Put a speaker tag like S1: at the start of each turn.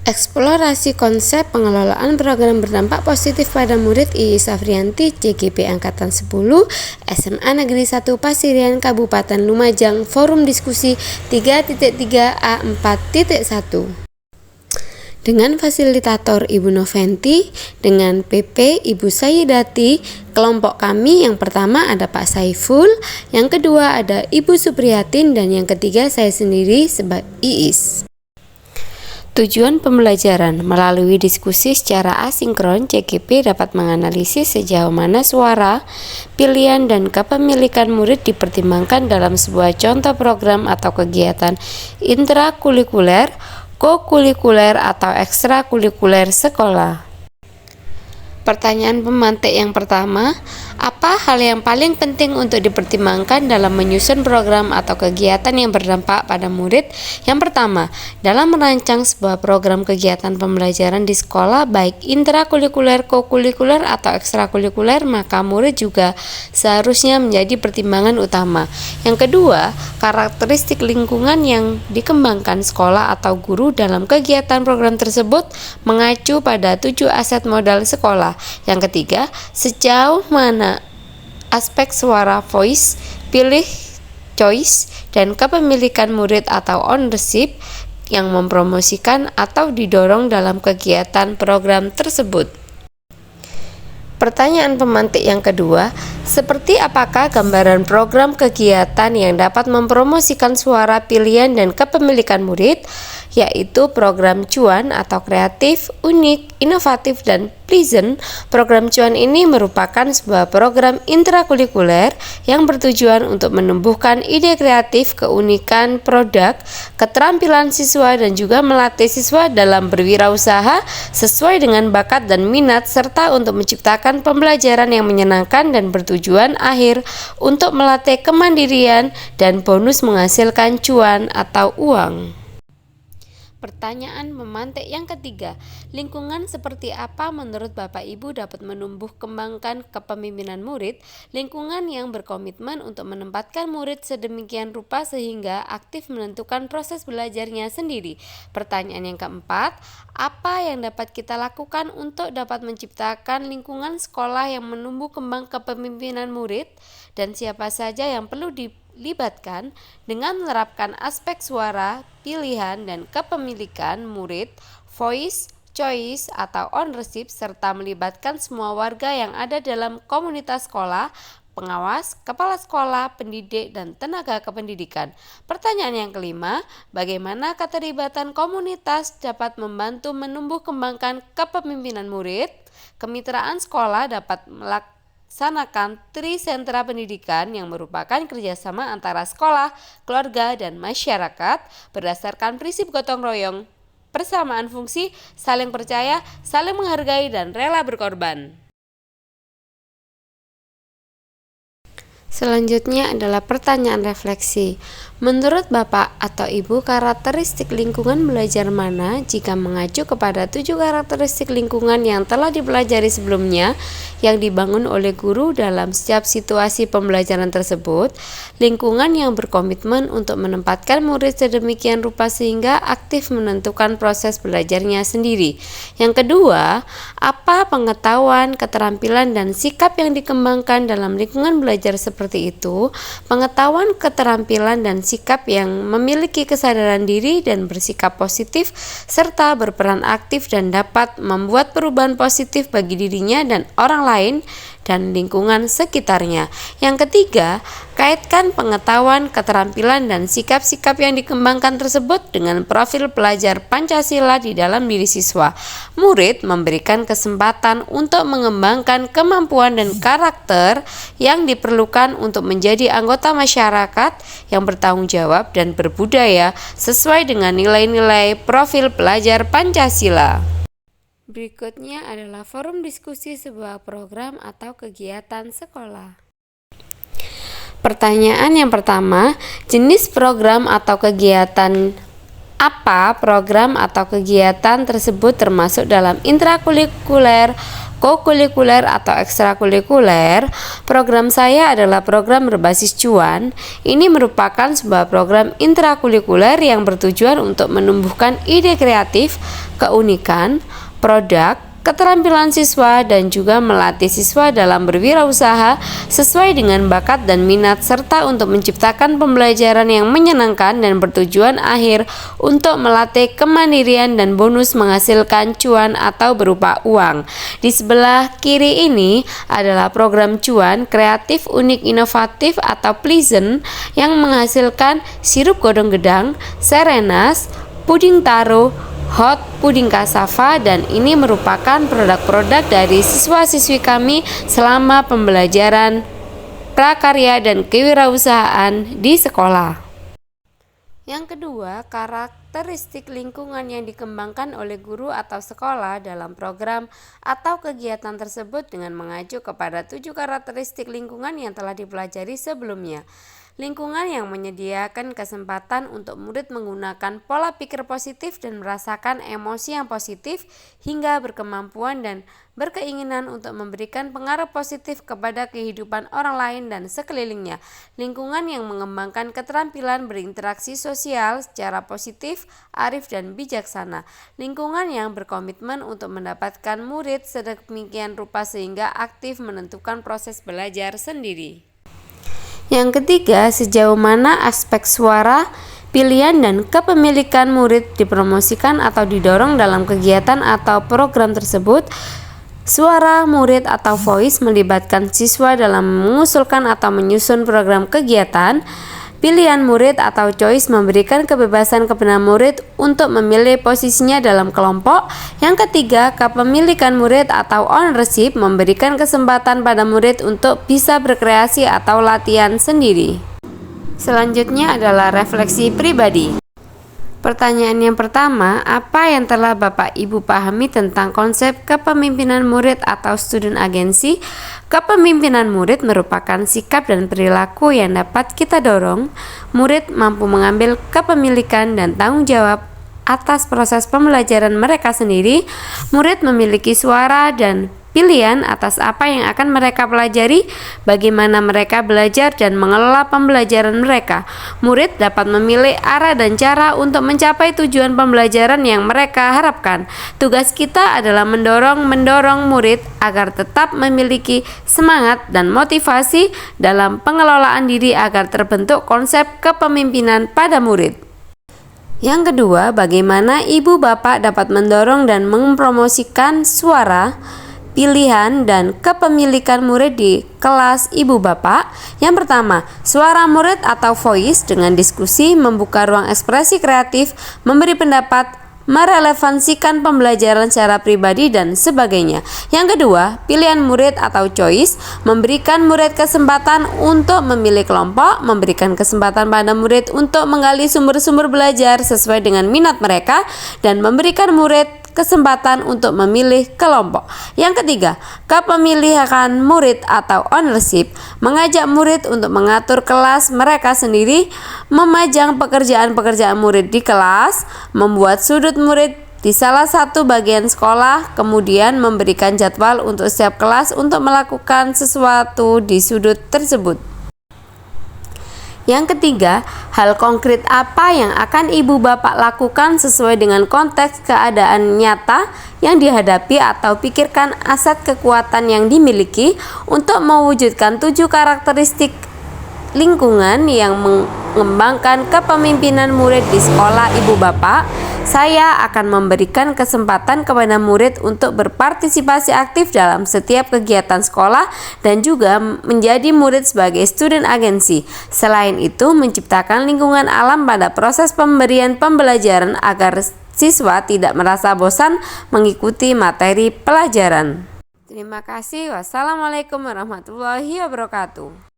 S1: Eksplorasi konsep pengelolaan program berdampak positif pada murid Iis Afrianti, CGP Angkatan 10, SMA Negeri 1 Pasirian, Kabupaten Lumajang, Forum Diskusi 3.3A4.1. Dengan fasilitator Ibu Noventi, dengan PP Ibu Sayidati. Kelompok kami yang pertama ada Pak Saiful, yang kedua ada Ibu Supriyatin, dan yang ketiga saya sendiri sebagai Iis. Tujuan pembelajaran melalui diskusi secara asinkron, CGP dapat menganalisis sejauh mana suara, pilihan, dan kepemilikan murid dipertimbangkan dalam sebuah contoh program atau kegiatan intrakurikuler, kokurikuler, atau ekstrakurikuler sekolah. Pertanyaan pemantik yang pertama, apa hal yang paling penting untuk dipertimbangkan dalam menyusun program atau kegiatan yang berdampak pada murid? Yang pertama, dalam merancang sebuah program kegiatan pembelajaran di sekolah, baik intrakurikuler, kokurikuler, atau ekstrakurikuler, maka murid juga seharusnya menjadi pertimbangan utama. Yang kedua, karakteristik lingkungan yang dikembangkan sekolah atau guru dalam kegiatan program tersebut mengacu pada 7 aset modal sekolah. Yang ketiga, sejauh mana aspek suara voice, pilih, choice, dan kepemilikan murid atau ownership yang mempromosikan atau didorong dalam kegiatan program tersebut. Pertanyaan pemantik yang kedua, seperti apakah gambaran program kegiatan yang dapat mempromosikan suara, pilihan, dan kepemilikan murid, yaitu program cuan atau kreatif, unik, inovatif, dan pleasant. Program cuan ini merupakan sebuah program intrakurikuler yang bertujuan untuk menumbuhkan ide kreatif, keunikan produk, keterampilan siswa, dan juga melatih siswa dalam berwirausaha sesuai dengan bakat dan minat, serta untuk menciptakan pembelajaran yang menyenangkan dan bertujuan akhir untuk melatih kemandirian dan bonus menghasilkan cuan atau uang. Pertanyaan memantik yang ketiga, lingkungan seperti apa menurut Bapak Ibu dapat menumbuh kembangkan kepemimpinan murid? Lingkungan yang berkomitmen untuk menempatkan murid sedemikian rupa sehingga aktif menentukan proses belajarnya sendiri. Pertanyaan yang keempat, apa yang dapat kita lakukan untuk dapat menciptakan lingkungan sekolah yang menumbuh kembang kepemimpinan murid, dan siapa saja yang perlu dilibatkan dengan menerapkan aspek suara, pilihan, dan kepemilikan murid, voice, choice, atau ownership, serta melibatkan semua warga yang ada dalam komunitas sekolah, pengawas, kepala sekolah, pendidik, dan tenaga kependidikan. Pertanyaan yang kelima, bagaimana keterlibatan komunitas dapat membantu menumbuh kembangkan kepemimpinan murid? Kemitraan sekolah dapat melaksanakan trisentra pendidikan yang merupakan kerjasama antara sekolah, keluarga, dan masyarakat berdasarkan prinsip gotong royong, persamaan fungsi, saling percaya, saling menghargai, dan rela berkorban. Selanjutnya adalah pertanyaan refleksi. Menurut Bapak atau Ibu, karakteristik lingkungan belajar mana jika mengacu kepada 7 karakteristik lingkungan yang telah dipelajari sebelumnya yang dibangun oleh guru dalam setiap situasi pembelajaran tersebut? Lingkungan yang berkomitmen untuk menempatkan murid sedemikian rupa sehingga aktif menentukan proses belajarnya sendiri. Yang kedua, apa pengetahuan, keterampilan, dan sikap yang dikembangkan dalam lingkungan belajar seperti itu? Pengetahuan, keterampilan, dan sikap yang memiliki kesadaran diri dan bersikap positif serta berperan aktif dan dapat membuat perubahan positif bagi dirinya dan orang lain dan lingkungan sekitarnya. Yang ketiga, kaitkan pengetahuan, keterampilan, dan sikap-sikap yang dikembangkan tersebut dengan profil pelajar Pancasila di dalam diri siswa. Murid memberikan kesempatan untuk mengembangkan kemampuan dan karakter yang diperlukan untuk menjadi anggota masyarakat yang bertanggung jawab dan berbudaya sesuai dengan nilai-nilai profil pelajar Pancasila. Berikutnya adalah forum diskusi sebuah program atau kegiatan sekolah. Pertanyaan yang pertama, jenis program atau kegiatan apa program atau kegiatan tersebut termasuk dalam intrakurikuler, kokurikuler atau ekstrakurikuler, program saya adalah program berbasis cuan. Ini merupakan sebuah program intrakurikuler yang bertujuan untuk menumbuhkan ide kreatif, keunikan, produk, keterampilan siswa, dan juga melatih siswa dalam berwirausaha sesuai dengan bakat dan minat, serta untuk menciptakan pembelajaran yang menyenangkan dan bertujuan akhir untuk melatih kemandirian dan bonus menghasilkan cuan atau berupa uang. Di sebelah kiri ini adalah program cuan kreatif, unik, inovatif atau pleasant yang menghasilkan sirup godong gedang, serenas, puding taro, hot puding cassava, dan ini merupakan produk-produk dari siswa-siswi kami selama pembelajaran prakarya dan kewirausahaan di sekolah. Yang kedua, karakteristik lingkungan yang dikembangkan oleh guru atau sekolah dalam program atau kegiatan tersebut dengan mengacu kepada 7 karakteristik lingkungan yang telah dipelajari sebelumnya. Lingkungan yang menyediakan kesempatan untuk murid menggunakan pola pikir positif dan merasakan emosi yang positif hingga berkemampuan dan berkeinginan untuk memberikan pengaruh positif kepada kehidupan orang lain dan sekelilingnya. Lingkungan yang mengembangkan keterampilan berinteraksi sosial secara positif, arif, dan bijaksana. Lingkungan yang berkomitmen untuk mendapatkan murid sedemikian rupa sehingga aktif menentukan proses belajar sendiri. Yang ketiga, sejauh mana aspek suara, pilihan, dan kepemilikan murid dipromosikan atau didorong dalam kegiatan atau program tersebut. Suara murid atau voice melibatkan siswa dalam mengusulkan atau menyusun program kegiatan. Pilihan murid atau choice memberikan kebebasan kepada murid untuk memilih posisinya dalam kelompok. Yang ketiga, kepemilikan murid atau ownership memberikan kesempatan pada murid untuk bisa berkreasi atau latihan sendiri. Selanjutnya adalah refleksi pribadi. Pertanyaan yang pertama, apa yang telah Bapak Ibu pahami tentang konsep kepemimpinan murid atau student agency? Kepemimpinan murid merupakan sikap dan perilaku yang dapat kita dorong murid mampu mengambil kepemilikan dan tanggung jawab atas proses pembelajaran mereka sendiri. Murid memiliki suara dan pilihan atas apa yang akan mereka pelajari, bagaimana mereka belajar, dan mengelola pembelajaran mereka. Murid dapat memilih arah dan cara untuk mencapai tujuan pembelajaran yang mereka harapkan. Tugas kita adalah mendorong murid agar tetap memiliki semangat dan motivasi dalam pengelolaan diri agar terbentuk konsep kepemimpinan pada murid. Yang kedua, bagaimana ibu bapak dapat mendorong dan mempromosikan suara, pilihan, dan kepemilikan murid di kelas ibu bapak. Yang pertama, suara murid atau voice dengan diskusi, membuka ruang ekspresi kreatif, memberi pendapat, merelevansikan pembelajaran secara pribadi, dan sebagainya. Yang kedua, pilihan murid atau choice, memberikan murid kesempatan untuk memilih kelompok, memberikan kesempatan pada murid untuk menggali sumber-sumber belajar sesuai dengan minat mereka, dan memberikan murid kesempatan untuk memilih kelompok. Yang ketiga, kepemilikan murid atau ownership, mengajak murid untuk mengatur kelas mereka sendiri, memajang pekerjaan-pekerjaan murid di kelas, membuat sudut murid di salah satu bagian sekolah, kemudian memberikan jadwal untuk setiap kelas untuk melakukan sesuatu di sudut tersebut. Yang ketiga, hal konkret apa yang akan ibu bapak lakukan sesuai dengan konteks keadaan nyata yang dihadapi atau pikirkan aset kekuatan yang dimiliki untuk mewujudkan 7 karakteristik lingkungan yang mengembangkan kepemimpinan murid di sekolah ibu bapak. Saya akan memberikan kesempatan kepada murid untuk berpartisipasi aktif dalam setiap kegiatan sekolah dan juga menjadi murid sebagai student agency. Selain itu, menciptakan lingkungan alam pada proses pemberian pembelajaran agar siswa tidak merasa bosan mengikuti materi pelajaran. Terima kasih. Wassalamualaikum warahmatullahi wabarakatuh.